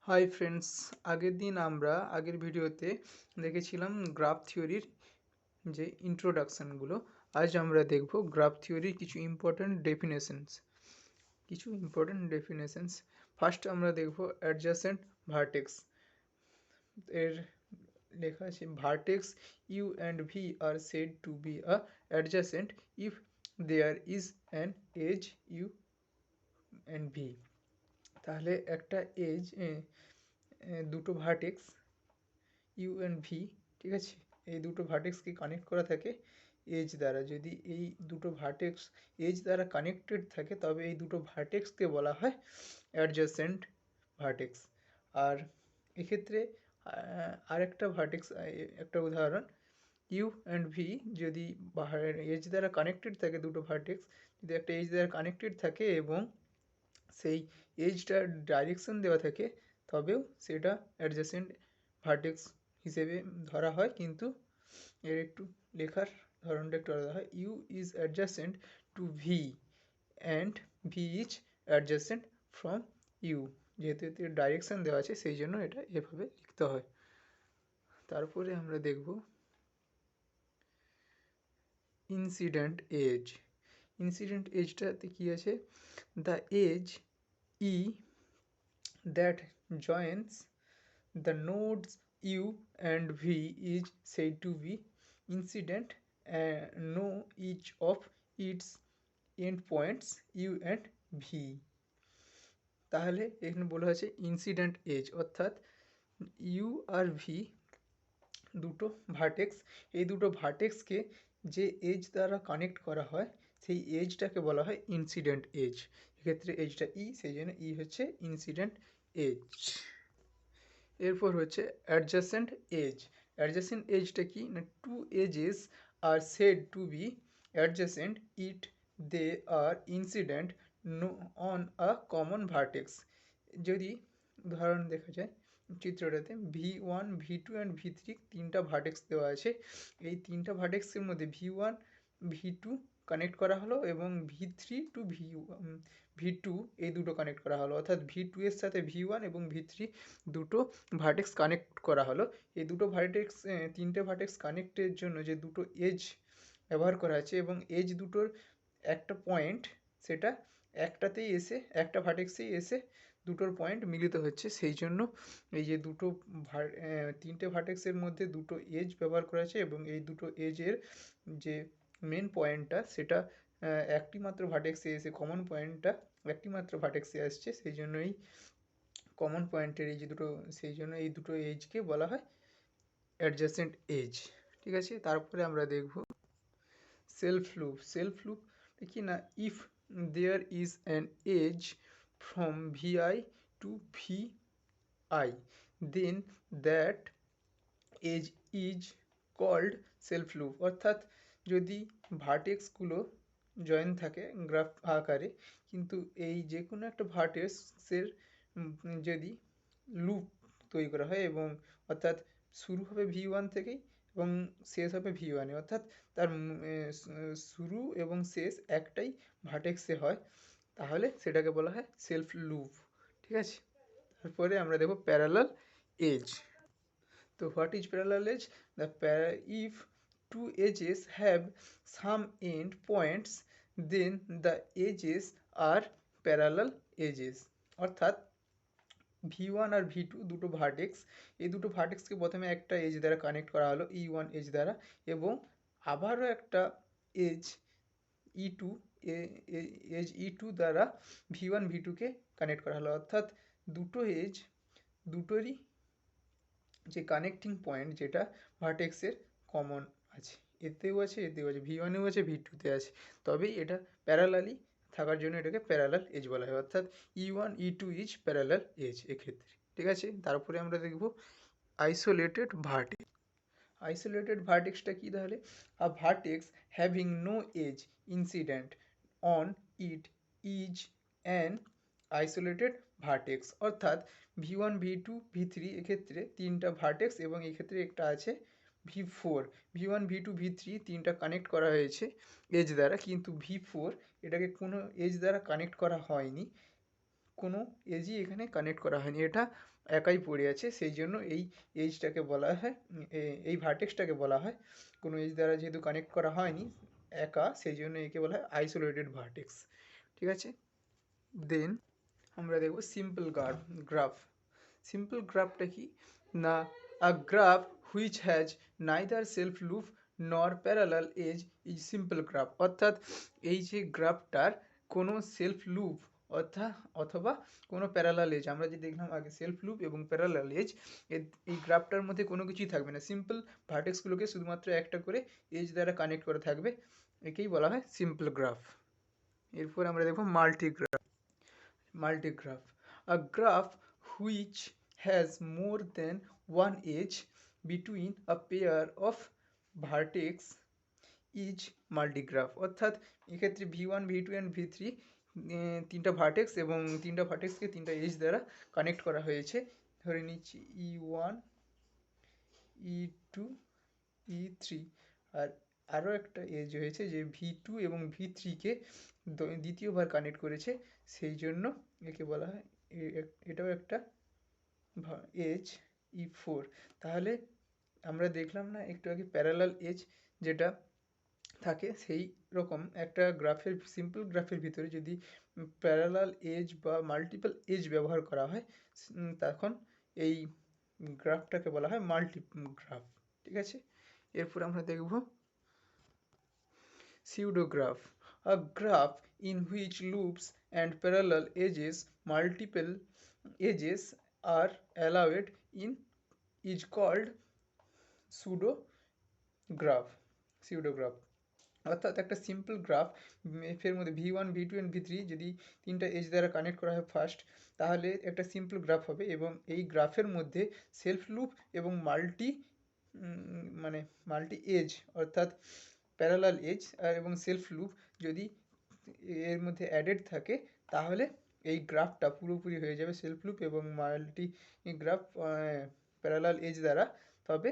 Hi friends, আগের দিন আমরা আগের ভিডিওতে দেখেছিলাম গ্রাফ থিওরির যে ইন্ট্রোডাকশানগুলো। আজ আমরা দেখব গ্রাফ থিওরির কিছু ইম্পর্ট্যান্ট ডেফিনেশনস। ফার্স্ট আমরা দেখব অ্যাডজাসেন্ট ভার্টেক্স। এর লেখা আছে vertex U and V are said to be a adjacent if there is an edge U and V. তাহলে একটা এজ দুটো ভার্টেক্স ইউ অ্যান্ড ভি, ঠিক আছে, এই দুটো ভার্টেক্সকে কানেক্ট করা থাকে এজ দ্বারা। যদি এই দুটো ভার্টেক্স এজ দ্বারা কানেক্টেড থাকে তবে এই দুটো ভার্টেক্সকে বলা হয় অ্যাডজাসেন্ট ভার্টেক্স। আর এক্ষেত্রে আরেকটা ভার্টেক্স, একটা উদাহরণ, ইউ অ্যান্ড ভি যদি এজ দ্বারা কানেক্টেড থাকে, দুটো ভার্টেক্স যদি একটা এজ দ্বারা কানেক্টেড থাকে এবং সেই এজটার ডাইরেকশন দেওয়া থাকে তবেও সেটা অ্যাডজাসেন্ট ভার্টেক্স হিসেবে ধরা হয়। কিন্তু এর একটু লেখার ধরনটা একটু আলাদা হয়। U is adjacent to V and V is adjacent from U. যেহেতু এতে ডাইরেকশন দেওয়া আছে সেই জন্য এটা এভাবে লিখতে হয়। তারপরে আমরা দেখব ইনসিডেন্ট এজ। ইনসিডেন্ট এজটাতে কী আছে? The edge E that joins the nodes u and v is said to be incident and know each of its endpoints u and v। তাহলে এখানে বলা হয়েছে ইনসিডেন্ট এজ, অর্থাৎ ইউ আর ভি দুটো vertex, এই দুটো ভার্টেক্সকে যে এজ দ্বারা কানেক্ট করা হয় সেই এজটাকে বলা হয় ইনসিডেন্ট এজ। এক্ষেত্রে এজটা ই, সেই জন্য ই হচ্ছে ইনসিডেন্ট এজ। এরপর হচ্ছে অ্যাডজাসেন্ট এজ। অ্যাডজাসেন্ট এজটা কি না, two edges are said to be adjacent if they are incident on a common vertex. যদি উদাহরণ দেখা যায় চিত্রটাতে, ভি1, ভি2 অ্যান্ড ভি3 তিনটা ভার্টেক্স দেওয়া আছে। এই তিনটা ভার্টেক্সের মধ্যে ভি1 ভি2 কানেক্ট করা হলো এবং ভি3 টু ভি2 এই দুটো কানেক্ট করা হলো, অর্থাৎ ভি2 এর সাথে ভি1 এবং ভি3 দুটো ভার্টেক্স কানেক্ট করা হলো। এই দুটো ভার্টেক্স, তিনটে ভার্টেক্স কানেক্টের জন্য যে দুটো এজ ব্যবহার করা আছে এবং এজ দুটোর একটা পয়েন্ট সেটা একটাতেই এসে, একটা ভার্টেক্সেই এসে দুটোর পয়েন্ট মিলিত হচ্ছে, সেই জন্য এই যে দুটো তিনটে ভার্টেক্সের মধ্যে দুটো এজ ব্যবহার করা আছে এবং এই দুটো এজের যে মেন পয়েন্টটা সেটা একটি মাত্র ভার্টেক্সে এসে, কমন পয়েন্টটা একটি মাত্র ভার্টেক্সে আসছে, সেই জন্যই কমন পয়েন্টের এই যে দুটো, সেই জন্য এই দুটো এজকে বলা হয় অ্যাডজাসেন্ট এজ, ঠিক আছে। তারপরে আমরা দেখব সেলফ লুপ। সেলফ লুপ কি না, if there is an edge from V I to V I then that edge is called self loop. অর্থাৎ যদি ভার্টেক্সগুলো জয়েন থাকে গ্রাফ আকারে, কিন্তু এই যে কোনো একটা ভার্টেক্সের যদি লুপ তৈরি করা হয় এবং অর্থাৎ শুরু হবে ভি1 থেকেই এবং শেষ হবে ভি1-এ, অর্থাৎ তার শুরু এবং শেষ একটাই ভার্টেক্সে হয়, তাহলে সেটাকে বলা হয় সেলফ লুপ, ঠিক আছে। তারপরে আমরা দেখব প্যারালাল এজ। তো what is parallel edge? If two edges have same end points then the edges are parallel edges. অর্থাৎ ভি1 আর ভি2 দুটো ভার্টেক্স, এই দুটো ভার্টেক্সকে প্রথমে একটা এজ দ্বারা কানেক্ট করা হলো ই1 এজ দ্বারা, এবং আবারও একটা এজ ই2 এজ ই2 দ্বারা ভি1 ভি2কে কানেক্ট করা হলো, অর্থাৎ দুটো এজ দুটোরই যে কানেক্টিং পয়েন্ট যেটা ভার্টেক্সের কমন আছে, এতেও আছে এতেও আছে, ভি1এও আছে ভি2তে আছে, তবেই এটা প্যারালালি থাকার জন্য এটাকে প্যারালাল এজ বলা হয়, অর্থাৎ E one E two is parallel edge এক্ষেত্রে, ঠিক আছে। তারপরে আমরা দেখব আইসোলেটেড ভার্টেক্স। আইসোলেটেড ভার্টেক্সটা কি তাহলে? A vertex having no edge incident on it is an isolated vertex. অর্থাৎ ভি1 ভি2 ভি3 এক্ষেত্রে তিনটা ভার্টেক্স এবং এক্ষেত্রে একটা আছে ভি4। ভি1 ভি2 ভি3 তিনটা কানেক্ট করা হয়েছে এজ দ্বারা, কিন্তু ভি4 এটাকে কোনো এজ দ্বারা কানেক্ট করা হয়নি, কোনো এজই এখানে কানেক্ট করা হয়নি, এটা একাই পড়ে আছে, সেই জন্য এই এজটাকে বলা হয়, এই ভার্টেক্সটাকে বলা হয়, কোনো এজ দ্বারা যেহেতু কানেক্ট করা হয়নি, একা, সেই জন্য একে বলা হয় আইসোলেটেড ভার্টেক্স। ঠিক আছে, দেন আমরা দেখব সিম্পল গ্রাফ। সিম্পল গ্রাফটা কি না, a graph which has neither self loop nor parallel edge is simple graph. অর্থাৎ এই যে গ্রাফটার কোনো সেলফ লুপ অথবা কোনো প্যারালাল এজ, আমরা যে দেখলাম আগে সেলফ লুপ এবং প্যারালাল এজ, এই গ্রাফটার মধ্যে কোনো কিছুই থাকবে না, সিম্পল ভার্টেক্সগুলোকে শুধুমাত্র একটা করে এজ দ্বারা কানেক্ট করে থাকবে, একেই বলা হয় সিম্পল গ্রাফ। এরপর আমরা দেখব multigraph. A graph which has more than one edge between a pair of vertex is multigraph. অর্থাৎ এক্ষেত্রে v1 v2 and v3 তিনটা ভার্টেক্স এবং তিনটা ভার্টেক্সকে তিনটা এজ দ্বারা কানেক্ট করা হয়েছে। ধরে নিচ্ছি e1 e2 e3, আর আরও একটা এজ হয়েছে যে v2 এবং v3কে দ্বিতীয়বার কানেক্ট করেছে, সেই জন্য একে বলা হয়, এটাও একটা এজ e4। তাহলে আমরা দেখলাম না একটু আগে প্যারালাল এজ যেটা থাকে, সেই রকম একটা গ্রাফের, সিম্পল গ্রাফের ভিতরে যদি প্যারালাল এজ বা মাল্টিপল এজ ব্যবহার করা হয়, তখন এই গ্রাফটাকে বলা হয় গ্রাফ। ঠিক আছে, এরপর আমরা দেখব pseudograph, a graph in which loops and parallel edges, multiple edges are allowed in, is called pseudograph. অর্থাৎ একটা সিম্পল গ্রাফ, এর মধ্যে v1 v2 and v3 যদি তিনটা এজ দ্বারা কানেক্ট করা হয় ফার্স্ট, তাহলে একটা সিম্পল গ্রাফ হবে, এবং এই গ্রাফের মধ্যে সেলফ লুপ এবং মাল্টি এজ অর্থাৎ প্যারালাল এজ এবং সেলফ লুপ যদি এর মধ্যে অ্যাডেড থাকে, তাহলে এই গ্রাফটা পুরোপুরি হয়ে যাবে সেলফ লুপ এবং মাল্টি গ্রাফ প্যারালাল এজ দ্বারা। তবে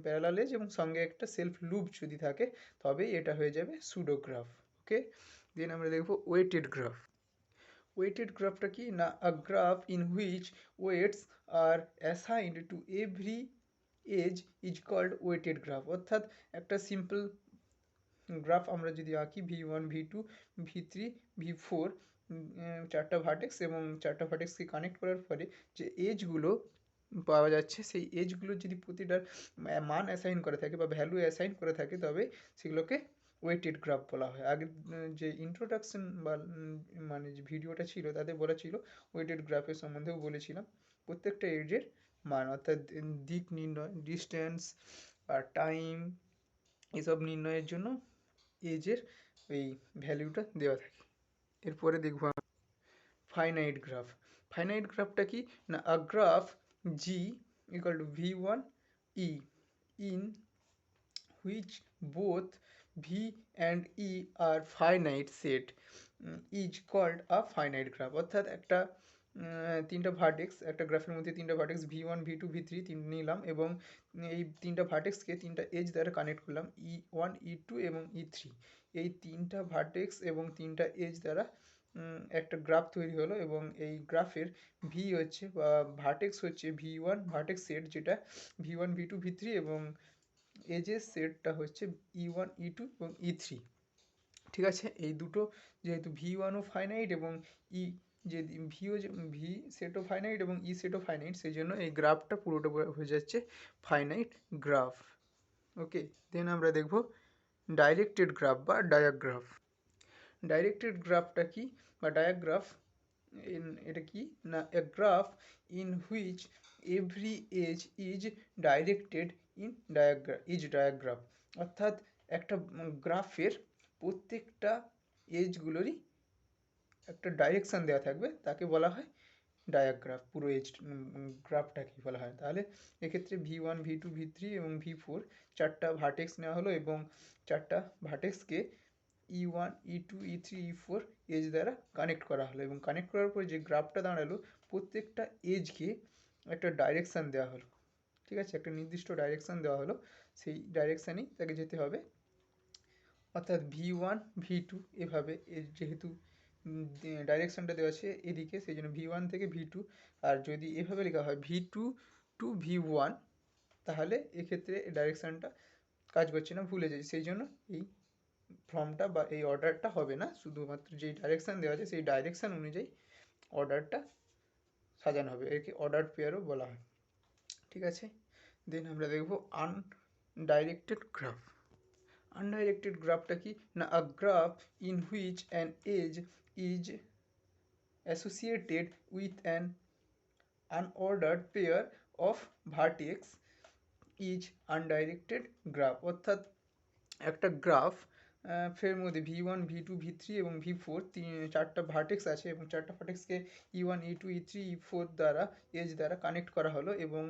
প্যারালাল এজ এবং সঙ্গে একটা সেলফ লুপ যদি থাকে, তবেই এটা হয়ে যাবে সুডোগ্রাফ। ওকে, দেন আমরা দেখব ওয়েটেড গ্রাফ। ওয়েটেড গ্রাফটা কি না, a graph in which weights are assigned to every edge is called weighted graph. অর্থাৎ একটা সিম্পল গ্রাফ আমরা যদি আঁকি v1 v2 v3 v4, চারটা ভার্টেক্স এবং চারটা ভার্টেক্সকে কানেক্ট করার পরে যে এজগুলো পাওয়া যাচ্ছে, সেই এজগুলোর যদি প্রতিটার মান অ্যাসাইন করা থাকে বা ভ্যালু অ্যাসাইন করে থাকে, তবে সেগুলোকে ওয়েটেড গ্রাফ বলা হয়। আগের যে ইন্ট্রোডাকশন বা মানে যে ভিডিওটা ছিল তাতে বলা ছিল, ওয়েটেড গ্রাফের সম্বন্ধেও বলেছিলাম, প্রত্যেকটা এজের মান অর্থাৎ দিক নির্ণয়, ডিস্টেন্স আর টাইম, এসব নির্ণয়ের জন্য এজের এই ভ্যালুটা দেওয়া থাকে। এরপরে দেখব ফাইনাইট গ্রাফ। ফাইনাইট গ্রাফটা কি না, a graph g equal to v1 e in which both v and e are finite set is called a finite graph. অর্থাৎ একটা তিনটা ভার্টেক্স, একটা গ্রাফের মধ্যে তিনটা ভার্টেক্স v1 v2 v3 নিলাম, এবং এই তিনটা ভার্টেক্সকে তিনটা এজ দ্বারা কানেক্ট করলাম e1 e2 এবং e3। এই তিনটা ভার্টেক্স এবং তিনটা এজ দ্বারা একটা গ্রাফ তৈরি হলো, এবং এই গ্রাফের ভি হচ্ছে বা ভার্টেক্স হচ্ছে v1 ভার্টেক্স সেট, যেটা v1 v2 v3, এবং এজের সেটটা হচ্ছে e1 e2 এবং e3। ঠিক আছে, এই দুটো যেহেতু v1ও ফাইনাইট এবং যে ভি সেটও ফাইনাইট এবং ই সেটও ফাইনাইট, সেই জন্য এই গ্রাফটা পুরোটা হয়ে যাচ্ছে ফাইনাইট গ্রাফ। ওকে, দেন আমরা দেখব ডাইরেক্টেড গ্রাফ বা ডায়াগ্রাফ। ডাইরেক্টেড গ্রাফটা কি বা ডায়াগ্রাফ, এটা কি না, a graph in which every edge is directed digraph. অর্থাৎ একটা গ্রাফের প্রত্যেকটা এজগুলোরই একটা ডাইরেকশান দেওয়া থাকবে, তাকে বলা হয় ডায়াগ্রাফ। পুরো এজ গ্রাফটাকে বলা হয়। তাহলে এক্ষেত্রে v1 v2 v3 এবং v4 চারটা ভার্টেক্স নেওয়া হলো, এবং চারটা ভার্টেক্সকে e1 e2 e3 e4 age দ্বারা কানেক্ট করা হলো, এবং কানেক্ট করার পর যে গ্রাফটা দাঁড়ালো, প্রত্যেকটা এজকে একটা ডাইরেকশান দেওয়া হলো। ঠিক আছে, একটা নির্দিষ্ট ডাইরেকশান দেওয়া হলো, সেই ডাইরেকশানেই তাকে যেতে হবে। অর্থাৎ v1 v2 এভাবে যেহেতু ডাইরেকশনটা দেওয়া আছে এদিকে, সেই জন্য V1 থেকে V2। আর যদি এভাবে লেখা হয় V2 টু V1, তাহলে এক্ষেত্রে ডাইরেকশনটা কাজ করছে না, ভুলে যাচ্ছে। সেই জন্য এই ফর্মটা বা এই অর্ডারটা হবে না, শুধুমাত্র যেই ডাইরেকশান দেওয়া আছে সেই ডাইরেকশান অনুযায়ী অর্ডারটা সাজানো হবে, একে অর্ডার পেয়ারও বলা হয়। ঠিক আছে, দেন আমরা দেখব আনডাইরেক্টেড গ্রাফ। আনডাইরেক্টেড গ্রাফটা কি না, a graph in which an edge is associated with an unordered pair of vertex is undirected graph. অর্থাৎ একটা গ্রাফ ফের মধ্যে V1 V2 V3 এবং V4 চারটা ভার্টেক্স আছে, এবং চারটা ভার্টেক্সকে E1 E2 E3 E4 দ্বারা এজ দ্বারা কানেক্ট করা হলো, এবং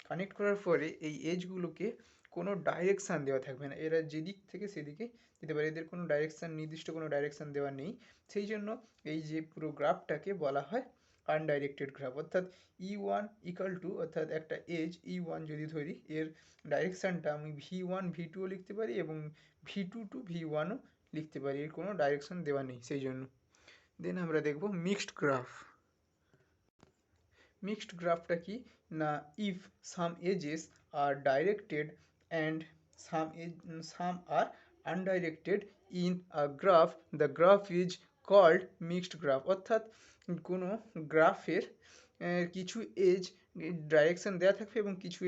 কানেক্ট করার পরে এই এজগুলোকে কোনো ডাইরেকশান দেওয়া থাকবে না, এরা যেদিক থেকে সেদিকে যেতে পারে, এদের কোনো ডাইরেকশান, নির্দিষ্ট কোনো ডাইরেকশান দেওয়া নেই। সেই জন্য এই যে পুরো গ্রাফটাকে বলা হয় আনডাইরেক্টেড গ্রাফ। অর্থাৎ E1 ইকাল টু, অর্থাৎ একটা এজ E1 যদি ধরি, এর ডাইরেকশানটা আমি V1 V2ও লিখতে পারি এবং V2 টু V1ও লিখতে পারি, এর কোনো ডাইরেকশান দেওয়া নেই সেই জন্য। দেন আমরা দেখব মিক্সড গ্রাফ। মিক্সড গ্রাফটা কি না, if some edges are directed and some are undirected in a graph, the graph is called mixed graph. অর্থাৎ কোনো গ্রাফের কিছু এজ ডাইরেকশান দেওয়া থাকবে এবং কিছু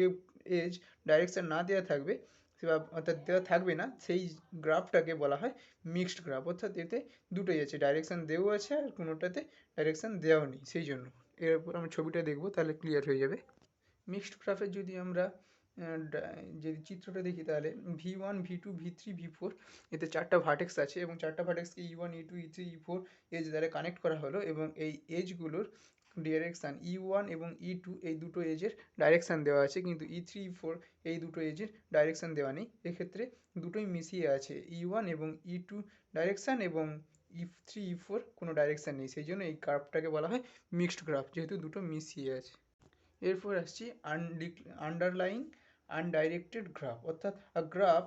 এজ ডাইরেকশান না দেওয়া থাকবে, অর্থাৎ দেওয়া থাকবে না, সেই গ্রাফটাকে বলা হয় মিক্সড গ্রাফ। অর্থাৎ এতে দুটোই আছে, ডাইরেকশান দেওয়া আছে আর কোনোটাতে ডাইরেকশান দেওয়াও নেই। সেই জন্য এরপর আমরা ছবিটা দেখব, তাহলে ক্লিয়ার হয়ে যাবে। মিক্সড গ্রাফের যদি আমরা যদি চিত্রটা দেখি, তাহলে V1 V2 V3 V4 এতে চারটা ভার্টেক্স আছে, এবং চারটা ভার্টেক্সকে E1 E2 E3 E4 age দ্বারা কানেক্ট করা হলো, এবং এই এজগুলোর ডিরেকশান E1 এবং E2 এই দুটো এজের ডাইরেকশান দেওয়া আছে, কিন্তু E3 E4 এই দুটো এজের ডাইরেকশান দেওয়া নেই। এক্ষেত্রে দুটোই মিশিয়ে আছে, E1 এবং E2 ডাইরেকশান এবং E3 E4 কোনো ডাইরেকশান নেই, সেই জন্য এই গ্রাফটাকে বলা হয় মিক্সড গ্রাফ, যেহেতু দুটো মিশিয়ে আছে। এরপর আসছি আন্ডারলাইং আনডাইরেক্টেড গ্রাফ। অর্থাৎ a graph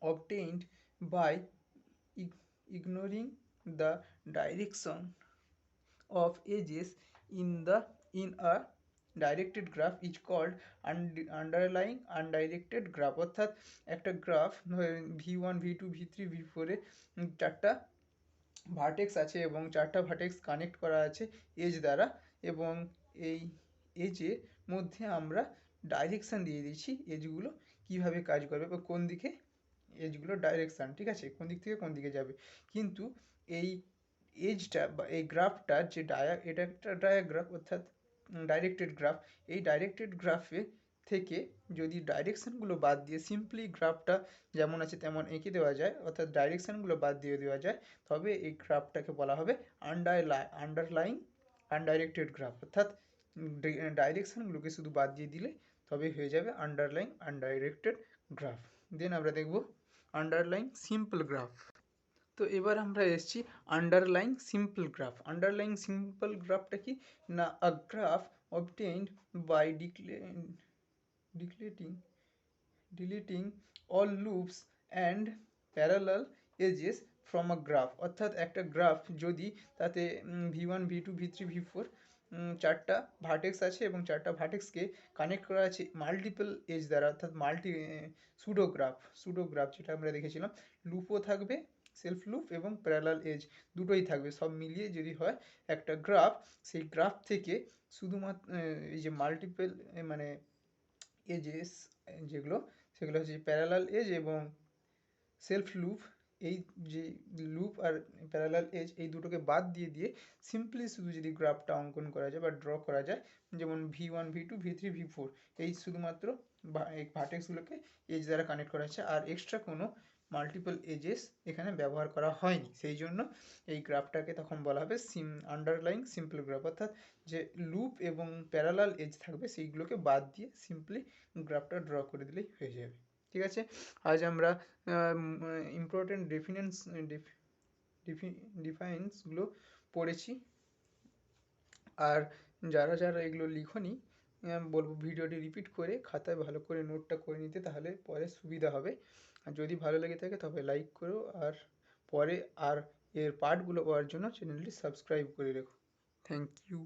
obtained by ignoring the direction of edges in a directed graph is called underlying undirected graph. অর্থাৎ একটা graph V1 V2 V3 V4 এ চারটা ভার্টেক্স আছে, এবং চারটা ভার্টেক্স কানেক্ট করা আছে এজ দ্বারা, এবং এই এজের মধ্যে আমরা ডাইরেকশান দিয়ে দিচ্ছি এজগুলো কীভাবে কাজ করবে বা কোন দিকে এজগুলো ডাইরেকশান, ঠিক আছে, কোন দিক থেকে কোন দিকে যাবে। কিন্তু এই এজটা বা এই গ্রাফটার যে এটা একটা ডায়াগ্রাফ, অর্থাৎ ডাইরেক্টেড গ্রাফ। এই ডাইরেক্টেড গ্রাফে থেকে যদি ডাইরেকশানগুলো বাদ দিয়ে সিম্পলি গ্রাফটা যেমন আছে তেমন এঁকে দেওয়া যায়, অর্থাৎ ডাইরেকশানগুলো বাদ দিয়ে দেওয়া যায়, তবে এই গ্রাফটাকে বলা হবে আন্ডারলাইং আনডাইরেক্টেড গ্রাফ। অর্থাৎ ডাইরেকশানগুলোকে শুধু বাদ দিয়ে দিলে তবেই হয়ে যাবে আন্ডারলাইং আনডাইরেক্টেড গ্রাফ। দেন আমরা দেখব আন্ডারলাইং সিম্পল গ্রাফ। তো এবার আমরা এসেছি underlying simple graph. Underlying simple গ্রাফটা কি না, a graph obtained by deleting all loops and parallel edges from a graph। অর্থাৎ একটা গ্রাফ যদি তাতে V1 V2 V3 V4 চারটা ভার্টেক্স আছে, এবং চারটা ভার্টেক্সকে কানেক্ট করা আছে মাল্টিপল এজ দ্বারা, অর্থাৎ সুডোগ্রাফ যেটা আমরা দেখেছিলাম, লুপও থাকবে, সেলফ লুপ এবং প্যারালাল এজ দুটোই থাকবে, সব মিলিয়ে যদি হয় একটা গ্রাফ, সেই গ্রাফ থেকে শুধুমাত্র এই যে মাল্টিপল মানে এজেস যেগুলো, সেগুলো হচ্ছে প্যারালাল এজ এবং সেলফ লুপ, এই যে লুপ আর প্যারালাল এজ এই দুটোকে বাদ দিয়ে সিম্পলি শুধু যদি গ্রাফটা অঙ্কন করা যায় বা ড্র করা যায়, যেমন V1 V2 V3 V4 এই শুধুমাত্র এই ভার্টেক্সগুলোকে এজ দ্বারা কানেক্ট করা আছে, আর এক্সট্রা কোনো মাল্টিপল এজেস এখানে ব্যবহার করা হয়নি, সেই জন্য এই গ্রাফটাকে তখন বলা হবে আন্ডারলাইং সিম্পল গ্রাফ। অর্থাৎ যে লুপ এবং প্যারালাল এজ থাকবে সেইগুলোকে বাদ দিয়ে সিম্পলি গ্রাফটা ড্র করে দিলেই হয়ে যাবে। ঠিক আছে, আজ আমরা ইম্পর্টেন্ট ডিফাইন্সগুলো পড়েছি। আর যারা যারা এগুলো লিখোনি, বলবো ভিডিওটি রিপিট করে খাতায় ভালো করে নোটটা করে নিতে, তাহলে পরে সুবিধা হবে। আর যদি ভালো লেগে থাকে তবে লাইক করো, আর পরে আর এর পার্টগুলো পাওয়ার জন্য চ্যানেলটি সাবস্ক্রাইব করে রেখো। Thank you.